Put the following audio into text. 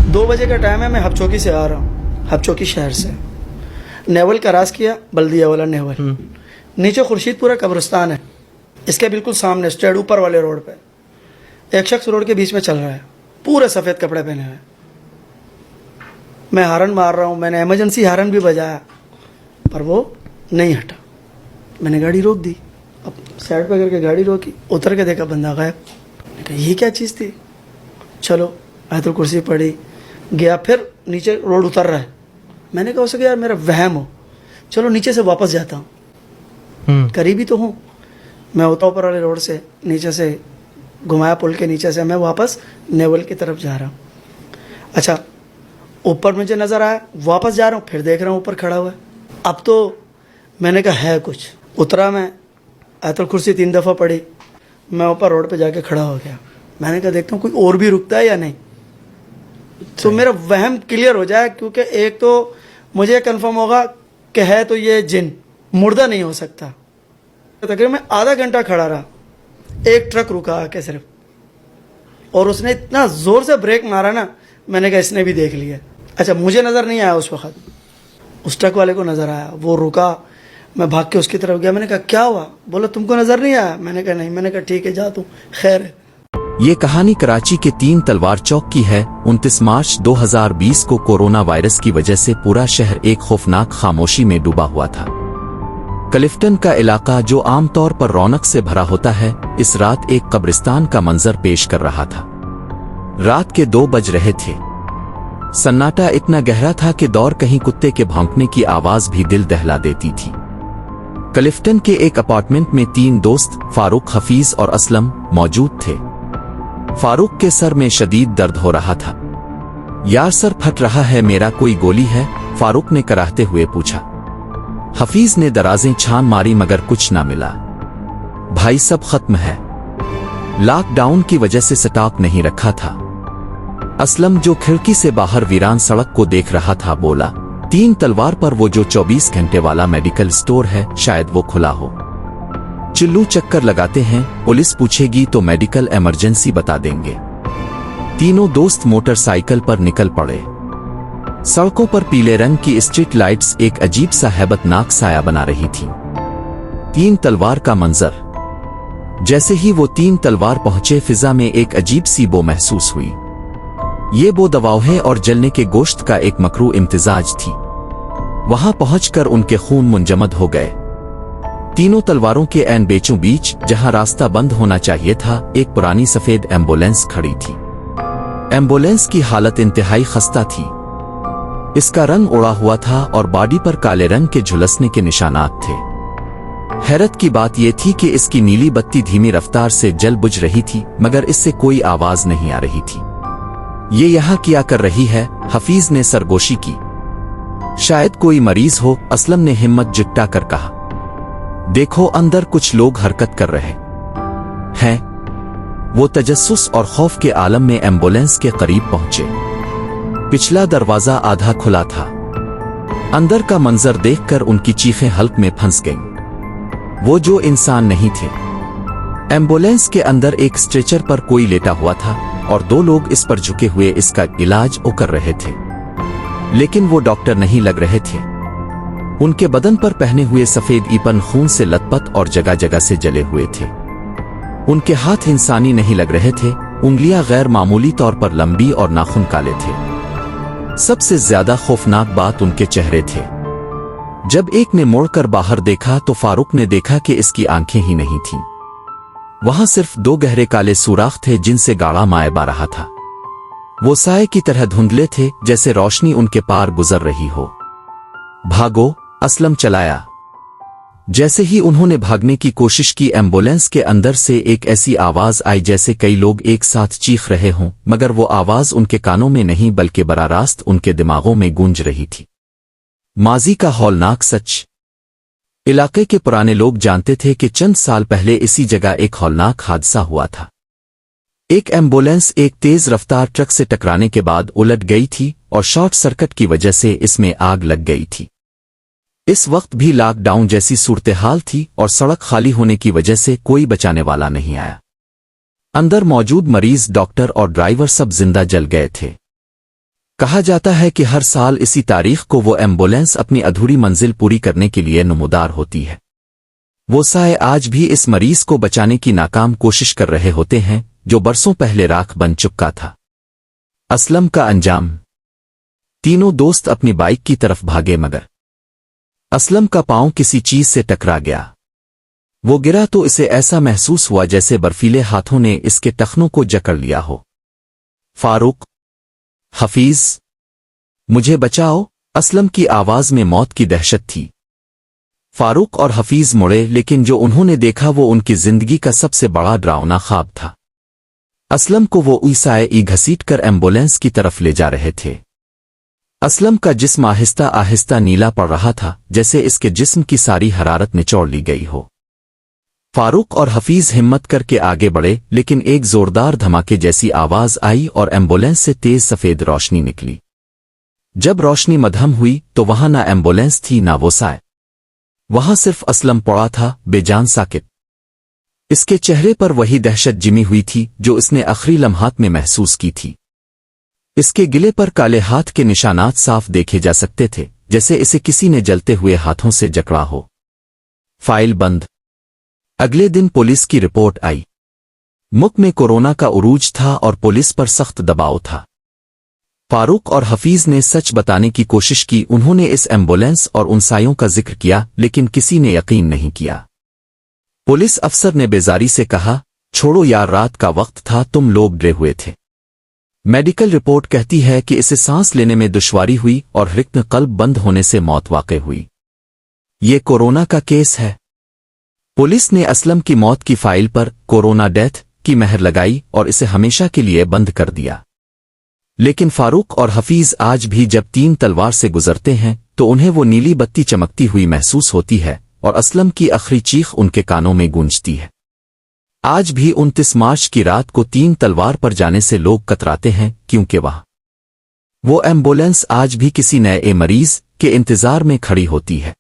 2 بجے کا ٹائم ہے، میں ہپچوکی سے آ رہا ہوں، ہپچوکی شہر سے نیول کا راس کیا، بلدیہ والا نیول، نیچے خورشید پورا قبرستان ہے، اس کے بالکل سامنے اسٹریٹ اوپر والے روڈ پہ ایک شخص روڈ کے بیچ میں چل رہا ہے، پورے سفید کپڑے پہنے ہوئے. میں ہارن مار رہا ہوں، میں نے ایمرجنسی ہارن بھی بجایا پر وہ نہیں ہٹا. میں نے گاڑی روک دی، اب سائڈ پہ کر کے گاڑی روکی، اتر کے دیکھا بندہ غائب. میں کہا یہ کیا چیز تھی؟ چلو آیت الکرسی پڑھی، گیا، پھر نیچے روڈ اتر رہا ہے. میں نے کہا ہو سکے یار میرا وہم ہو، چلو نیچے سے واپس جاتا ہوں، قریبی تو ہوں. میں ہوتا اوپر والے روڈ سے نیچے سے گھمایا، پل کے نیچے سے میں واپس نیول کی طرف جا رہا ہوں. اچھا اوپر مجھے نظر آیا، واپس جا رہا ہوں، پھر دیکھ رہا ہوں اوپر کھڑا ہوا ہے. اب تو میں نے کہا ہے کچھ. اترا، میں آیت الکرسی 3 دفعہ پڑھی، میں اوپر روڈ پہ جا کے کھڑا ہو گیا. میں نے کہا دیکھتا ہوں کوئی اور بھی رکتا ہے یا نہیں، تو میرا وہم کلیئر ہو جائے. کیونکہ ایک تو مجھے کنفرم ہوگا کہ ہے تو یہ جن، مردہ نہیں ہو سکتا. تقریباً میں آدھا گھنٹہ کھڑا رہا، ایک ٹرک رکا آ کے صرف، اور اس نے اتنا زور سے بریک مارا نا، میں نے کہا اس نے بھی دیکھ لیا. اچھا مجھے نظر نہیں آیا اس وقت، اس ٹرک والے کو نظر آیا، وہ رکا، میں بھاگ کے اس کی طرف گیا. میں نے کہا کیا ہوا؟ بولا تم کو نظر نہیں آیا؟ میں نے کہا نہیں. میں نے کہا ٹھیک ہے جا، تم خیر ہے. یہ کہانی کراچی کے 3 تلوار چوک کی ہے. 29 مارچ 2020 کو کورونا وائرس کی وجہ سے پورا شہر ایک خوفناک خاموشی میں ڈوبا ہوا تھا. کلفٹن کا علاقہ جو عام طور پر رونق سے بھرا ہوتا ہے، اس رات ایک قبرستان کا منظر پیش کر رہا تھا. رات کے 2 بج رہے تھے. سناٹا اتنا گہرا تھا کہ دور کہیں کتے کے بھونکنے کی آواز بھی دل دہلا دیتی تھی. کلفٹن کے ایک اپارٹمنٹ میں 3 دوست فاروق، حفیظ اور اسلم موجود تھے. فاروق کے سر میں شدید درد ہو رہا تھا. یار سر پھٹ رہا ہے، میرا کوئی گولی ہے؟ فاروق نے کراہتے ہوئے پوچھا. حفیظ نے درازیں چھان ماری مگر کچھ نہ ملا. بھائی سب ختم ہے، لاک ڈاؤن کی وجہ سے سٹاک نہیں رکھا تھا. اسلم جو کھڑکی سے باہر ویران سڑک کو دیکھ رہا تھا بولا، 3 تلوار پر وہ جو 24 گھنٹے والا میڈیکل سٹور ہے شاید وہ کھلا ہو. چلو چکر لگاتے ہیں، پولیس پوچھے گی تو میڈیکل ایمرجنسی بتا دیں گے. تینوں دوست موٹر سائیکل پر نکل پڑے. سڑکوں پر پیلے رنگ کی اسٹریٹ لائٹس ایک عجیب سا ہیبت ناک سایہ بنا رہی تھیں. 3 تلوار کا منظر. جیسے ہی وہ 3 تلوار پہنچے فضا میں ایک عجیب سی بو محسوس ہوئی. یہ بو دواؤں اور جلنے کے گوشت کا ایک مکروہ امتزاج تھی. وہاں پہنچ کر ان کے خون منجمد ہو گئے. تینوں تلواروں کے عین بیچوں بیچ جہاں راستہ بند ہونا چاہیے تھا ایک پرانی سفید ایمبولینس کھڑی تھی. ایمبولینس کی حالت انتہائی خستہ تھی. اس کا رنگ اڑا ہوا تھا اور باڈی پر کالے رنگ کے جھلسنے کے نشانات تھے. حیرت کی بات یہ تھی کہ اس کی نیلی بتی دھیمی رفتار سے جل بجھ رہی تھی مگر اس سے کوئی آواز نہیں آ رہی تھی. یہ یہاں کیا کر رہی ہے؟ حفیظ نے سرگوشی کی. شاید کوئی مریض ہو، اسلم نے ہمت جٹا کر کہا. دیکھو اندر کچھ لوگ حرکت کر رہے ہیں. وہ تجسس اور خوف کے عالم میں ایمبولینس کے قریب پہنچے. پچھلا دروازہ آدھا کھلا تھا. اندر کا منظر دیکھ کر ان کی چیخیں حلق میں پھنس گئیں. وہ جو انسان نہیں تھے. ایمبولینس کے اندر ایک اسٹریچر پر کوئی لیٹا ہوا تھا اور 2 لوگ اس پر جھکے ہوئے اس کا علاج کر رہے تھے. لیکن وہ ڈاکٹر نہیں لگ رہے تھے. ان کے بدن پر پہنے ہوئے سفید ایپن خون سے لت پت اور جگہ جگہ سے جلے ہوئے تھے. ان کے ہاتھ انسانی نہیں لگ رہے تھے. انگلیاں غیر معمولی طور پر لمبی اور ناخن کالے تھے. سب سے زیادہ خوفناک بات ان کے چہرے تھے. جب ایک نے موڑ کر باہر دیکھا تو فاروق نے دیکھا کہ اس کی آنکھیں ہی نہیں تھیں. وہاں صرف 2 گہرے کالے سوراخ تھے جن سے گاڑا مائع بارہ رہا تھا. وہ سائے کی طرح دھندلے تھے جیسے روشنی ان کے پار گزر رہی ہو. بھاگو، اسلم چلایا. جیسے ہی انہوں نے بھاگنے کی کوشش کی ایمبولینس کے اندر سے ایک ایسی آواز آئی جیسے کئی لوگ ایک ساتھ چیخ رہے ہوں مگر وہ آواز ان کے کانوں میں نہیں بلکہ براہ راست ان کے دماغوں میں گونج رہی تھی. ماضی کا ہولناک سچ. علاقے کے پرانے لوگ جانتے تھے کہ چند سال پہلے اسی جگہ ایک ہولناک حادثہ ہوا تھا. ایک ایمبولینس ایک تیز رفتار ٹرک سے ٹکرانے کے بعد الٹ گئی تھی اور شارٹ سرکٹ کی وجہ سے اس میں آگ لگ گئی تھی. اس وقت بھی لاک ڈاؤن جیسی صورتحال تھی اور سڑک خالی ہونے کی وجہ سے کوئی بچانے والا نہیں آیا. اندر موجود مریض، ڈاکٹر اور ڈرائیور سب زندہ جل گئے تھے. کہا جاتا ہے کہ ہر سال اسی تاریخ کو وہ ایمبولینس اپنی ادھوری منزل پوری کرنے کے لیے نمودار ہوتی ہے۔ وہ سائے آج بھی اس مریض کو بچانے کی ناکام کوشش کر رہے ہوتے ہیں جو برسوں پہلے راکھ بن چکا تھا۔ اسلم کا انجام۔ تینوں دوست اپنی بائک کی طرف بھاگے مگر اسلم کا پاؤں کسی چیز سے ٹکرا گیا۔ وہ گرا تو اسے ایسا محسوس ہوا جیسے برفیلے ہاتھوں نے اس کے ٹخنوں کو جکڑ لیا ہو۔ فاروق، حفیظ، مجھے بچاؤ! اسلم کی آواز میں موت کی دہشت تھی۔ فاروق اور حفیظ مڑے لیکن جو انہوں نے دیکھا وہ ان کی زندگی کا سب سے بڑا ڈراؤنا خواب تھا۔ اسلم کو وہ عیسائی گھسیٹ کر ایمبولینس کی طرف لے جا رہے تھے۔ اسلم کا جسم آہستہ آہستہ نیلا پڑ رہا تھا جیسے اس کے جسم کی ساری حرارت نچوڑ لی گئی ہو۔ فاروق اور حفیظ ہمت کر کے آگے بڑھے لیکن ایک زوردار دھماکے جیسی آواز آئی اور ایمبولینس سے تیز سفید روشنی نکلی۔ جب روشنی مدھم ہوئی تو وہاں نہ ایمبولینس تھی نہ وہ سائے، وہاں صرف اسلم پڑا تھا، بے جان ساکت۔ اس کے چہرے پر وہی دہشت جمی ہوئی تھی جو اس نے آخری لمحات میں محسوس کی تھی۔ اس کے گلے پر کالے ہاتھ کے نشانات صاف دیکھے جا سکتے تھے جیسے اسے کسی نے جلتے ہوئے ہاتھوں سے جکڑا ہو۔ فائل بند۔ اگلے دن پولیس کی رپورٹ آئی۔ ملک میں کورونا کا عروج تھا اور پولیس پر سخت دباؤ تھا۔ فاروق اور حفیظ نے سچ بتانے کی کوشش کی، انہوں نے اس ایمبولینس اور ان سایوں کا ذکر کیا لیکن کسی نے یقین نہیں کیا۔ پولیس افسر نے بیزاری سے کہا، چھوڑو یار، رات کا وقت تھا، تم لوگ ڈرے ہوئے تھے۔ میڈیکل رپورٹ کہتی ہے کہ اسے سانس لینے میں دشواری ہوئی اور رکن قلب بند ہونے سے موت واقع ہوئی۔ یہ کورونا کا کیس ہے۔ پولیس نے اسلم کی موت کی فائل پر کورونا ڈیتھ کی مہر لگائی اور اسے ہمیشہ کے لیے بند کر دیا۔ لیکن فاروق اور حفیظ آج بھی جب تین تلوار سے گزرتے ہیں تو انہیں وہ نیلی بتی چمکتی ہوئی محسوس ہوتی ہے اور اسلم کی آخری چیخ ان کے کانوں میں گونجتی ہے۔ آج بھی 29 مارچ کی رات کو تین تلوار پر جانے سے لوگ کتراتے ہیں کیونکہ وہ ایمبولینس آج بھی کسی نئے مریض کے انتظار میں کھڑی ہوتی ہے۔